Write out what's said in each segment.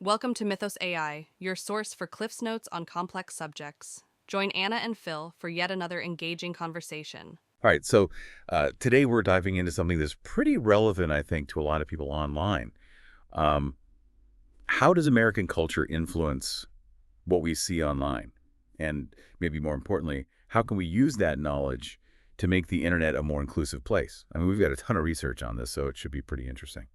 Welcome to Mythos AI, your source for Cliff's Notes on complex subjects. Join Anna and Phil for yet another engaging conversation. All right, so today we're diving into something that's pretty relevant, I think, to a lot of people online. Um, how does American culture influence what we see online? And maybe more importantly, how can we use that knowledge to make the internet a more inclusive place? I mean, we've got a ton of research on this, so it should be pretty interesting.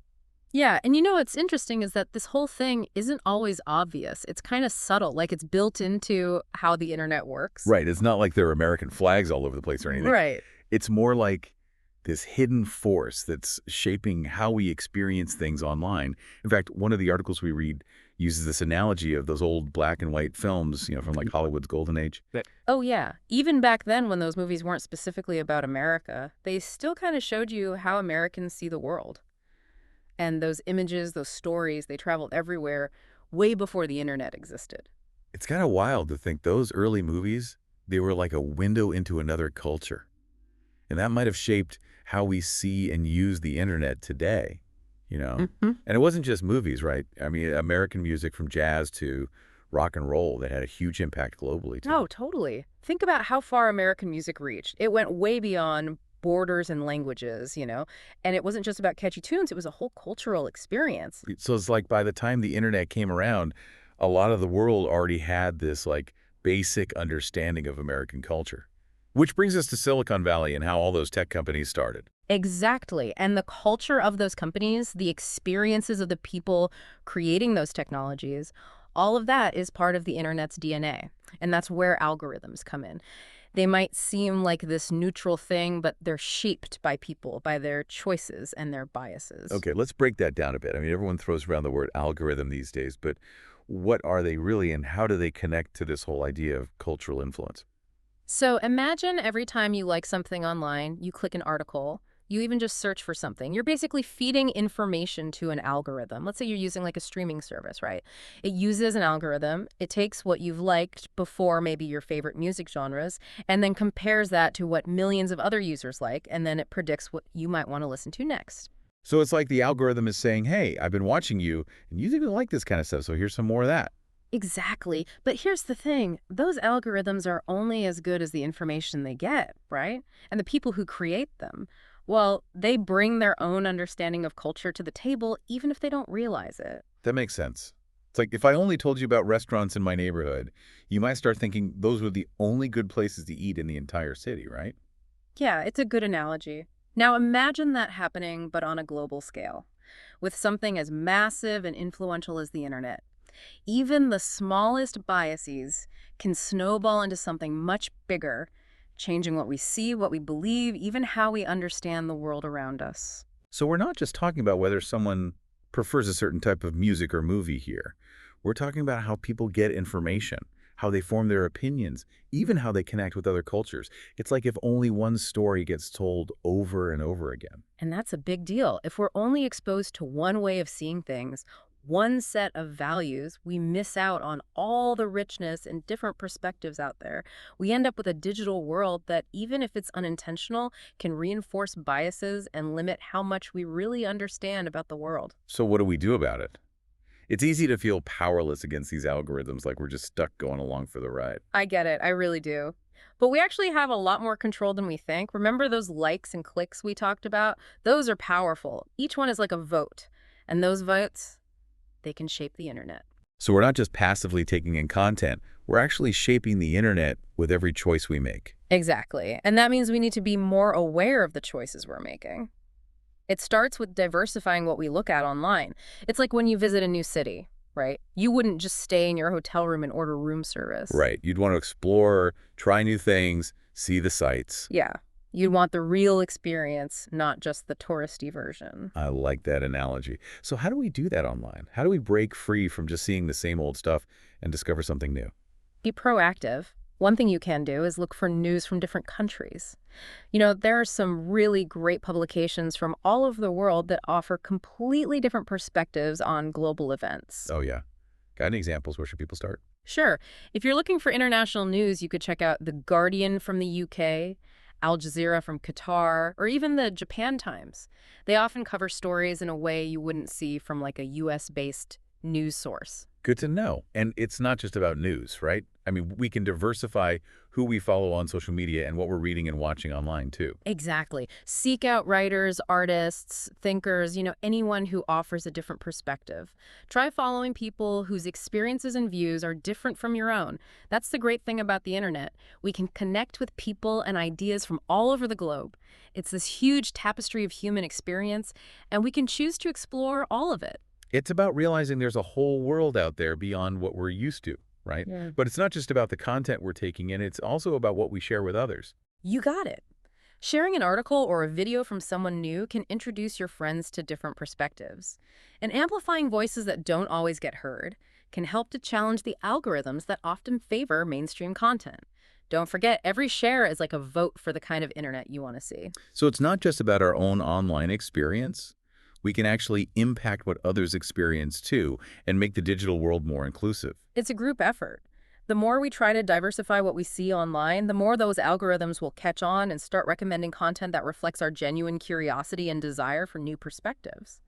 Yeah, and you know what's interesting is that this whole thing isn't always obvious. It's kind of subtle, like it's built into how the internet works. Right, it's not like there are American flags all over the place or anything. Right. It's more like this hidden force that's shaping how we experience things online. In fact, one of the articles we read uses this analogy of those old black and white films, from like Hollywood's golden age. Oh, yeah. Even back then, when those movies weren't specifically about America, they still kind of showed you how Americans see the world. And those images, those stories, they traveled everywhere way before the internet existed. It's kind of wild to think those early movies, they were like a window into another culture. And that might have shaped how we see and use the internet today. Hmm. And it wasn't just movies, right? I mean, American music from jazz to rock and roll that had a huge impact globally, too. Oh, totally. Think about how far American music reached. It went way beyond borders and languages. And it wasn't just about catchy tunes, it was a whole cultural experience. So it's like by the time the internet came around, a lot of the world already had this like basic understanding of American culture. Which brings us to Silicon Valley and how all those tech companies started. Exactly. And the culture of those companies, the experiences of the people creating those technologies, all of that is part of the internet's DNA. And that's where algorithms come in. They might seem like this neutral thing, but they're shaped by people, by their choices and their biases. Okay, let's break that down a bit. I mean, everyone throws around the word algorithm these days, but what are they really and how do they connect to this whole idea of cultural influence? So imagine every time you like something online, you click an article, you even just search for something. You're basically feeding information to an algorithm. Let's say you're using like a streaming service, right? It uses an algorithm. It takes what you've liked before, maybe your favorite music genres, and then compares that to what millions of other users like, and then it predicts what you might want to listen to next. So it's like the algorithm is saying, hey, I've been watching you and you even like this kind of stuff, so here's some more of that. Exactly. But here's the thing. Those algorithms are only as good as the information they get, right? And the people who create them, well, they bring their own understanding of culture to the table, even if they don't realize it. That makes sense. It's like if I only told you about restaurants in my neighborhood, you might start thinking those were the only good places to eat in the entire city, right? Yeah, it's a good analogy. Now imagine that happening, but on a global scale, with something as massive and influential as the internet. Even the smallest biases can snowball into something much bigger, changing what we see, what we believe, even how we understand the world around us. So we're not just talking about whether someone prefers a certain type of music or movie here. We're talking about how people get information, how they form their opinions, even how they connect with other cultures. It's like if only one story gets told over and over again. And that's a big deal. If we're only exposed to one way of seeing things, one set of values, we miss out on all the richness and different perspectives out there. We end up with a digital world that, even if it's unintentional, can reinforce biases and limit how much we really understand about the world. So what do we do about it? It's easy to feel powerless against these algorithms, like we're just stuck going along for the ride. I get it. I really do. But we actually have a lot more control than we think. Remember those likes and clicks we talked about? Those are powerful. Each one is like a vote. And those votes, they can shape the internet. So we're not just passively taking in content, we're actually shaping the internet with every choice we make. Exactly. And that means we need to be more aware of the choices we're making. It starts with diversifying what we look at online. It's like when you visit a new city, right? You wouldn't just stay in your hotel room and order room service. Right. You'd want to explore, try new things, see the sights. Yeah. You'd want the real experience, not just the touristy version. I like that analogy. So how do we do that online? How do we break free from just seeing the same old stuff and discover something new? Be proactive. One thing you can do is look for news from different countries. There are some really great publications from all over the world that offer completely different perspectives on global events. Oh, yeah. Got any examples? Where should people start? Sure, if you're looking for international news, you could check out The Guardian from the UK, Al Jazeera from Qatar, or even the Japan Times. They often cover stories in a way you wouldn't see from like a US-based news source. Good to know. And it's not just about news, right? I mean, we can diversify who we follow on social media and what we're reading and watching online, too. Exactly. Seek out writers, artists, thinkers, anyone who offers a different perspective. Try following people whose experiences and views are different from your own. That's the great thing about the internet. We can connect with people and ideas from all over the globe. It's this huge tapestry of human experience, and we can choose to explore all of it. It's about realizing there's a whole world out there beyond what we're used to, right? Yeah. But it's not just about the content we're taking in, it's also about what we share with others. You got it. Sharing an article or a video from someone new can introduce your friends to different perspectives. And amplifying voices that don't always get heard can help to challenge the algorithms that often favor mainstream content. Don't forget, every share is like a vote for the kind of internet you want to see. So it's not just about our own online experience. We can actually impact what others experience too and make the digital world more inclusive. It's a group effort. The more we try to diversify what we see online, the more those algorithms will catch on and start recommending content that reflects our genuine curiosity and desire for new perspectives.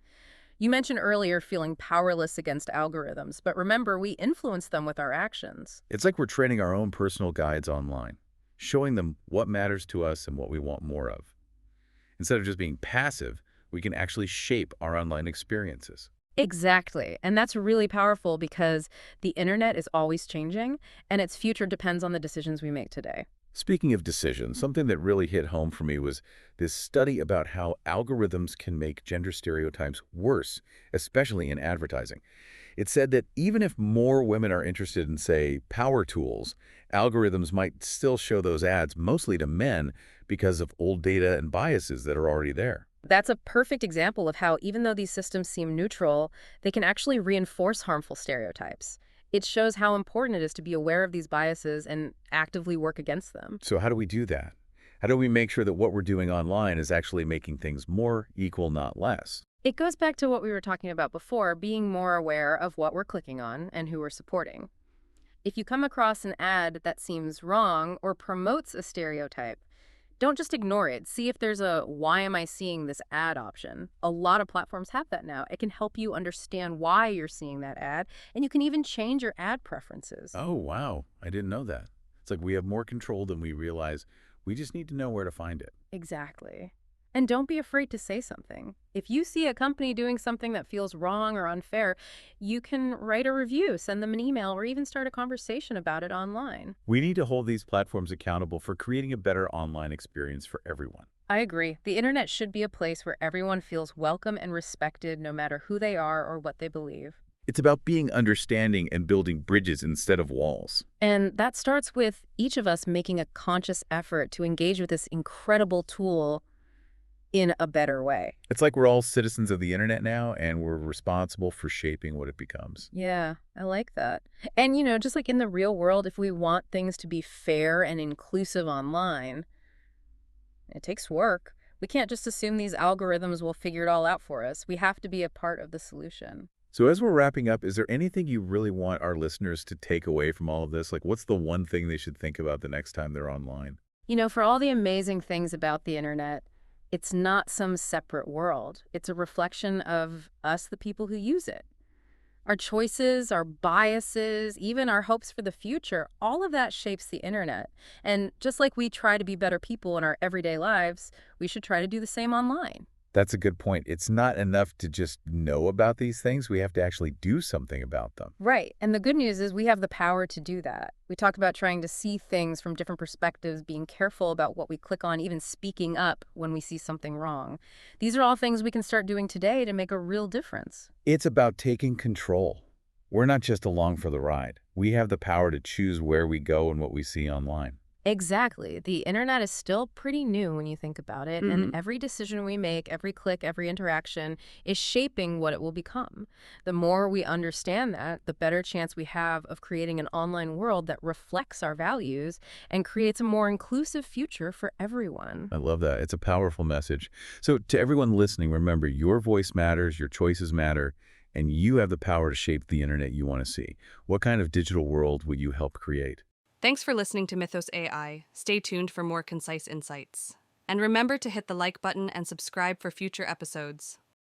You mentioned earlier feeling powerless against algorithms, but remember, we influence them with our actions. It's like we're training our own personal guides online, showing them what matters to us and what we want more of. Instead of just being passive, we can actually shape our online experiences. Exactly. And that's really powerful because the internet is always changing, and its future depends on the decisions we make today. Speaking of decisions, something that really hit home for me was this study about how algorithms can make gender stereotypes worse, especially in advertising. It said that even if more women are interested in, say, power tools, algorithms might still show those ads mostly to men because of old data and biases that are already there. That's a perfect example of how, even though these systems seem neutral, they can actually reinforce harmful stereotypes. It shows how important it is to be aware of these biases and actively work against them. So how do we do that? How do we make sure that what we're doing online is actually making things more equal, not less? It goes back to what we were talking about before, being more aware of what we're clicking on and who we're supporting. If you come across an ad that seems wrong or promotes a stereotype, don't just ignore it. See if there's a "why am I seeing this ad" option. A lot of platforms have that now. It can help you understand why you're seeing that ad, and you can even change your ad preferences. Oh, wow. I didn't know that. It's like we have more control than we realize. We just need to know where to find it. Exactly. And don't be afraid to say something. If you see a company doing something that feels wrong or unfair, you can write a review, send them an email, or even start a conversation about it online. We need to hold these platforms accountable for creating a better online experience for everyone. I agree. The internet should be a place where everyone feels welcome and respected no matter who they are or what they believe. It's about being understanding and building bridges instead of walls. And that starts with each of us making a conscious effort to engage with this incredible tool in a better way. It's like we're all citizens of the internet now, and we're responsible for shaping what it becomes. Yeah, I like that. And, just like in the real world, if we want things to be fair and inclusive online, it takes work. We can't just assume these algorithms will figure it all out for us. We have to be a part of the solution. So as we're wrapping up, is there anything you really want our listeners to take away from all of this? Like, what's the one thing they should think about the next time they're online? For all the amazing things about the internet, it's not some separate world. It's a reflection of us, the people who use it. Our choices, our biases, even our hopes for the future, all of that shapes the internet. And just like we try to be better people in our everyday lives, we should try to do the same online. That's a good point. It's not enough to just know about these things. We have to actually do something about them. Right. And the good news is we have the power to do that. We talk about trying to see things from different perspectives, being careful about what we click on, even speaking up when we see something wrong. These are all things we can start doing today to make a real difference. It's about taking control. We're not just along for the ride. We have the power to choose where we go and what we see online. Exactly. The internet is still pretty new when you think about it, and every decision we make, every click, every interaction is shaping what it will become. The more we understand that, the better chance we have of creating an online world that reflects our values and creates a more inclusive future for everyone. I love that. It's a powerful message. So to everyone listening, remember, your voice matters, your choices matter, and you have the power to shape the internet you want to see. What kind of digital world will you help create? Thanks for listening to Mythos AI. Stay tuned for more concise insights. And remember to hit the like button and subscribe for future episodes.